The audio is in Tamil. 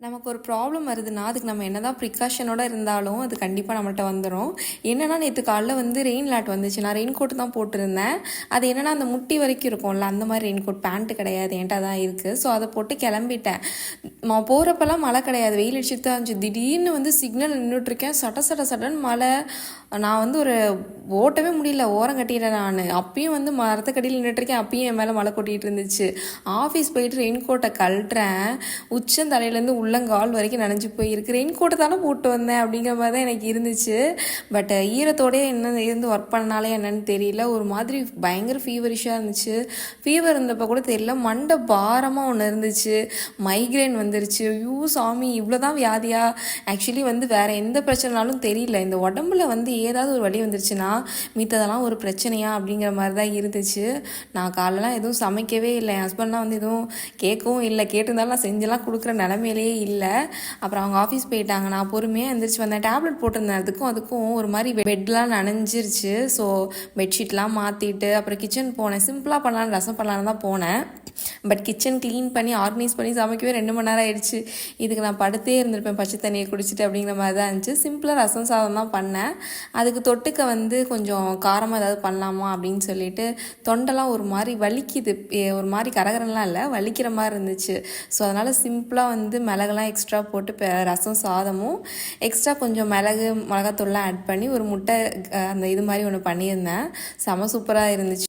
நமக்கு ஒரு ப்ராப்ளம் வருதுன்னா, அதுக்கு நம்ம என்னதான் ப்ரிகாஷனோட இருந்தாலும், அது கண்டிப்பா நம்மள்ட்ட வந்துரும். என்னன்னா, நேத்து காலைல வந்து ரெயின் அலர்ட் வந்துச்சு. நான் ரெயின் கோட் தான் போட்டிருந்தேன். அது என்னன்னா, அந்த முட்டி வரைக்கும் இருக்கும்ல, அந்த மாரி ரெயின் கோட் பேண்ட் கிடையாது. என்ட்ட தான் இருக்கு. ஸோ, அத போட்டு கிளம்பிட்டேன். போறப்பலாம் மழை கிடையாது. வெயில் அடிச்சுட்டு தான் இருந்துச்சு. திடீர்னு வந்து சிக்னல் நின்னுட்டுருக்கேன். சட சட சடன்னு மழை. நான் வந்து ஒரு ஓட்டவே முடியல. ஓரம் கட்டிட்டேன் நானு. அப்பயும் வந்து மரத்துக்கடியில நின்னுட்டுருக்கேன். அப்பயும் என் மேல மழை கொட்டிட்டு இருந்துச்சு. ஆஃபீஸ் போயிட்டு ரெயின் கோட்ட கழட்டுறேன். உச்சந்தலையிலேருந்து உள்ளங்கால் வரைக்கும் நனைஞ்சு போயிருக்கு. ரெயின் கோட்டை தானே போட்டு வந்தேன் அப்படிங்கிற மாதிரி தான் எனக்கு இருந்துச்சு. பட் ஈரத்தோடய என்ன இருந்து ஒர்க் பண்ணனாலே என்னன்னு தெரியல. ஒரு மாதிரி பயங்கர ஃபீவரிஷாக இருந்துச்சு. ஃபீவர் இருந்தப்போ கூட தெரியல. மண்டை பாரமாக ஒன்று இருந்துச்சு. மைக்ரேன் வந்துருச்சு. ஐயோ சாமி, இவ்வளோதான் வியாதியா? ஆக்சுவலி வந்து வேறு எந்த பிரச்சனைனாலும் தெரியல. இந்த உடம்புல வந்து ஏதாவது ஒரு வலி வந்துருச்சுன்னா மித்ததெல்லாம் ஒரு பிரச்சனையா அப்படிங்கிற மாதிரி தான் இருந்துச்சு. நான் காலைலாம் எதுவும் சமைக்கவே இல்லை. என் ஹஸ்பண்ட்லாம் வந்து எதுவும் கேட்கவும் இல்லை. கேட்டிருந்தாலும் நான் செஞ்செல்லாம் கொடுக்குற நிலமையிலேயே இல்லை. அப்புறம் அவங்க ஆஃபீஸ் போயிட்டாங்க. நான் பொறுமையாக எழுந்திரிச்சு வந்தேன். டேப்லெட் போட்டிருந்தேன். அதுக்கும் ஒரு மாதிரி பெட்லாம் நனைஞ்சிருச்சு. ஸோ பெட்ஷீட்லாம் மாற்றிட்டு அப்புறம் கிச்சன் போனேன். சிம்பிளாக பண்ணலான்னு ரசம் பண்ணலான்னு தான் போனேன். பட் கிச்சன் க்ளீன் பண்ணி ஆர்கனைஸ் பண்ணி சமைக்கவே 2 மணி நேரம் ஆயிடுச்சு. இதுக்கு நான் படுத்தே இருந்திருப்பேன் பச்சை தண்ணியை குடிச்சிட்டு அப்படிங்கிற மாதிரி தான் இருந்துச்சு. சிம்பிளாக ரசம் சாதம் தான் பண்ணேன். அதுக்கு தொட்டுக்க வந்து கொஞ்சம் காரமாக ஏதாவது பண்ணலாமா அப்படின்னு சொல்லிட்டு தொண்டெல்லாம் ஒரு மாதிரி வலிக்குது. ஒரு மாதிரி கரகரன்லாம் இல்லை, வலிக்கிற மாதிரி இருந்துச்சு. ஸோ அதனால் சிம்பிளாக வந்து மிளகுலாம் எக்ஸ்ட்ரா போட்டு ரசம் சாதமும் எக்ஸ்ட்ரா கொஞ்சம் மிளகு மிளகாத்தூள்லாம் ஆட் பண்ணி ஒரு முட்டை அந்த இது மாதிரி ஒன்று பண்ணியிருந்தேன். செம சூப்பராக இருந்துச்சு.